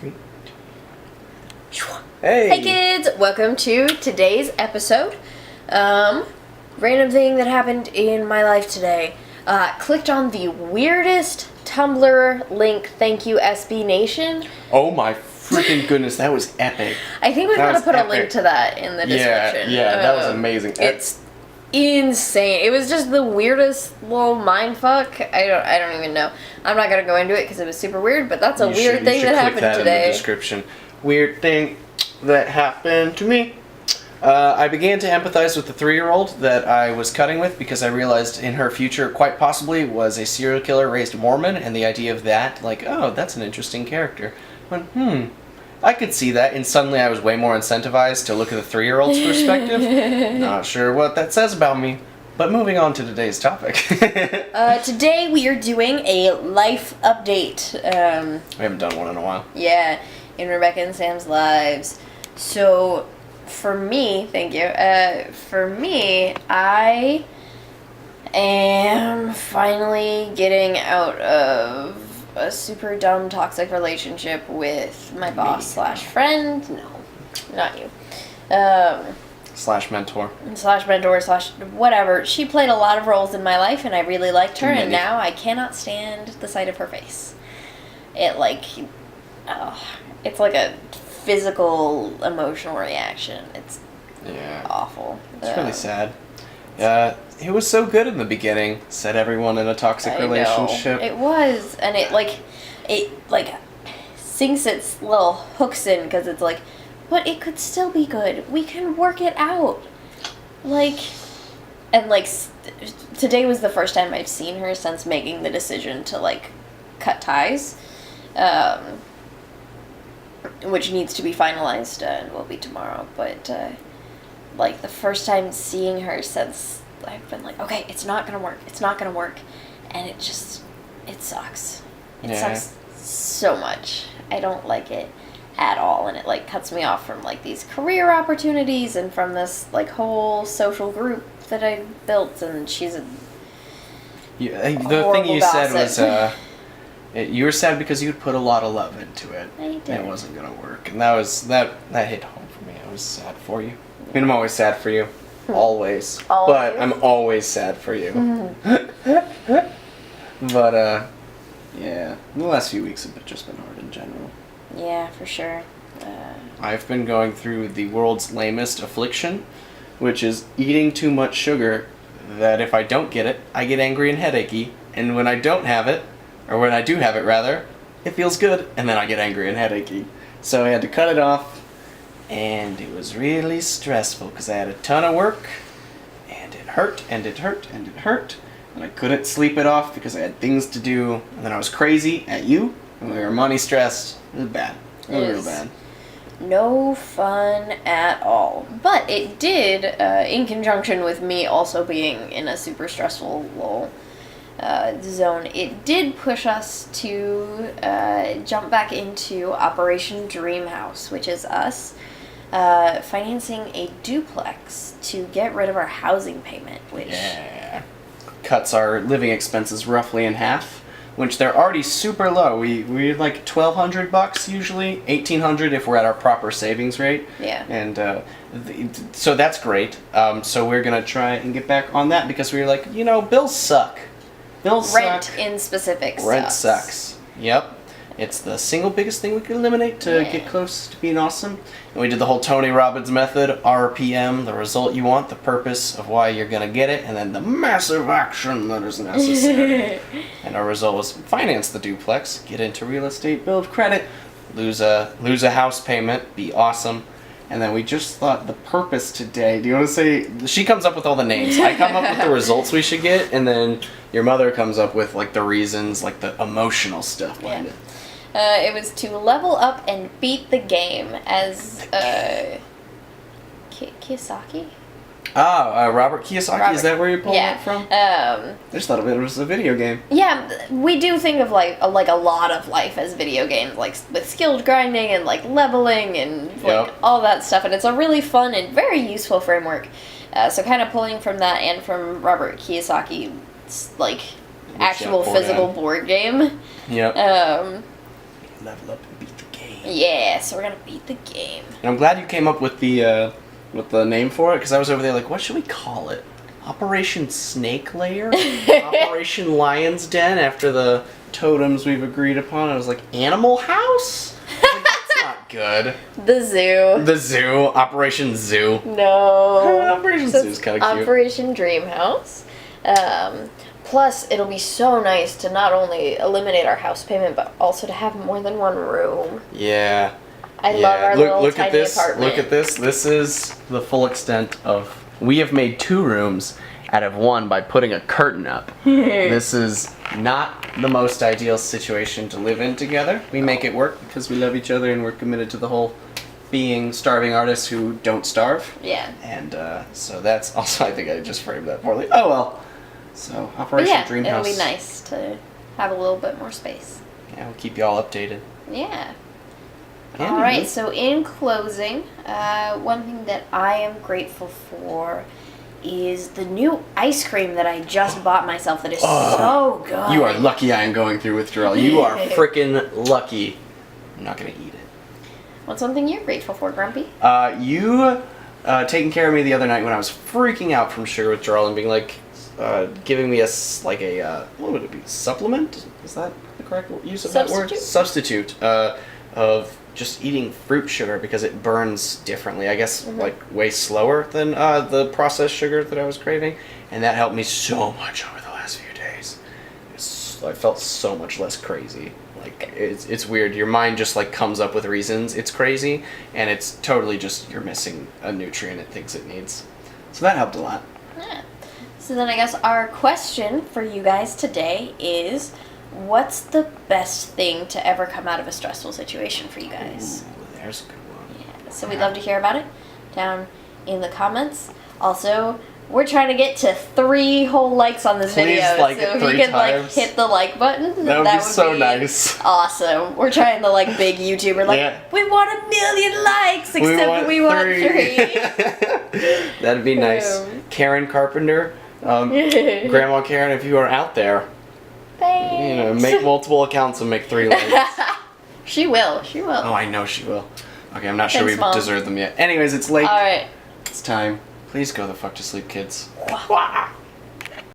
3, 2. Hey! Hey kids! Welcome to today's episode. Random thing that happened in my life today. Clicked on the weirdest Tumblr link, thank you SB Nation. Oh my freaking goodness, that was epic. I think we've got to put a link to that in the description. Yeah, that was amazing. It's insane. It was just the weirdest little mindfuck. I don't even know. I'm not gonna go into it because it was super weird, but that's a weird thing that happened today. In the description. Weird thing that happened to me. I began to empathize with the 3-year-old that I was cutting with because I realized in her future, quite possibly, was a serial killer raised Mormon, and the idea of that, like, oh, that's an interesting character. I went, I could see that, and suddenly I was way more incentivized to look at the 3-year-old's perspective. Not sure what that says about me, but moving on to today's topic. Today we are doing a life update. We haven't done one in a while. Yeah, in Rebecca and Sam's lives. So, for me, thank you. For me, I am finally getting out of a super dumb toxic relationship with my boss / friend. No, not you. Slash mentor. Slash mentor / whatever. She played a lot of roles in my life, and I really liked her, and now I cannot stand the sight of her face. It's like a physical, emotional reaction. It's awful. It's really sad. It was so good in the beginning, said everyone in a toxic relationship. It was, and it sinks its little hooks in because it's like, but it could still be good. We can work it out. Today was the first time I've seen her since making the decision to cut ties. Which needs to be finalized and will be tomorrow, but the first time seeing her since I've been like, okay, it's not gonna work, and it sucks. It sucks so much. I don't like it at all, and it cuts me off from these career opportunities and from this whole social group that I built, and she's a the thing you gossip. said was you were sad because you'd put a lot of love into it. I did. And it wasn't gonna work, and that hit home for me. I was sad for you. I mean, I'm always sad for you, always. But I'm always sad for you. But yeah, the last few weeks have just been hard in general. Yeah, for sure. I've been going through the world's lamest affliction, which is eating too much sugar. That if I don't get it, I get angry and headachy, and when I don't have it. Or when I do have it, rather, it feels good, and then I get angry and headachy. So I had to cut it off, and it was really stressful, because I had a ton of work, and it hurt, and it hurt, and it hurt, and I couldn't sleep it off because I had things to do, and then I was crazy at you, and we were money stressed. It was bad. It was real bad. No fun at all. But it did, in conjunction with me also being in a super stressful lull, zone, it did push us to jump back into Operation Dreamhouse, which is us financing a duplex to get rid of our housing payment, which cuts our living expenses roughly in half, which they're already super low. We're like $1,200 usually, $1,800 if we're at our proper savings rate. Yeah. And so that's great. So we're gonna try and get back on that because we were like, bills suck. Rent in specific Rent sucks. Yep. It's the single biggest thing we could eliminate to get close to being awesome. And we did the whole Tony Robbins method, RPM, the result you want, the purpose of why you're going to get it, and then the massive action that is necessary. And our result was finance the duplex, get into real estate, build credit, lose a house payment, be awesome. And then we just thought the purpose today. Do you want to say? She comes up with all the names. I come up with the results we should get, and then your mother comes up with the reasons, the emotional stuff behind it. It was to level up and beat the game as Kiyosaki. Robert Kiyosaki. Is that where you pulled that from? I just thought of it as a video game. Yeah, we do think of a lot of life as video games, with skilled grinding and leveling and all that stuff, and it's a really fun and very useful framework. So kind of pulling from that and from Robert Kiyosaki's actual physical board game. Yep. Level up and beat the game. Yeah, so we're gonna beat the game. And I'm glad you came up with the name for it, because I was over there like, what should we call it? Operation Snake Lair? Operation Lion's Den, after the totems we've agreed upon. I was like, Animal House? I was like, that's not good. The zoo. The Zoo. Operation Zoo. No. Operation So Zoo is kind of cute. Operation Dreamhouse. Plus, it'll be so nice to not only eliminate our house payment, but also to have more than one room. Yeah. I love our little look tiny at this. apartment. Look at this. This is the full extent of. We have made 2 rooms out of 1 by putting a curtain up. This is not the most ideal situation to live in together. We make it work because we love each other and we're committed to the whole being starving artists who don't starve. Yeah. And so that's also, I think I just framed that poorly. Oh well. So But Operation yeah, Dreamhouse. it'll be nice to have a little bit more space. Yeah, we'll keep you all updated. Yeah. Anywho. All right. So in closing, one thing that I am grateful for is the new ice cream that I just bought myself. That is so good. You are lucky I am going through withdrawal. You are freaking lucky. I'm not gonna eat it. What's something you're grateful for, Grumpy? You taking care of me the other night when I was freaking out from sugar withdrawal and being like, giving me what would it be? Supplement? Is that the correct use of that word? Substitute. Of just eating fruit sugar because it burns differently. I guess like way slower than the processed sugar that I was craving, and that helped me so much over the last few days. I felt so much less crazy. Like it's weird. Your mind just like comes up with reasons it's crazy, and it's totally just you're missing a nutrient it thinks it needs. So that helped a lot. Yeah. So then I guess our question for you guys today is, what's the best thing to ever come out of a stressful situation for you guys? Ooh, there's a good one. Yeah. So we'd love to hear about it down in the comments. Also, we're trying to get to 3 whole likes on this Please video. like so it if you 3 could times. hit the like button, That would be so nice. Awesome. We're trying to big YouTuber we want 1 million likes, except we want 3. That'd be nice. Karen Carpenter, Grandma Karen, if you are out there, Thanks. make multiple accounts and make 3 likes. She will. She will. Oh, I know she will. Okay, I'm not sure Thanks, we've Mom. deserved them yet. Anyways, it's late. All right. It's time. Please go the fuck to sleep, kids. Wah.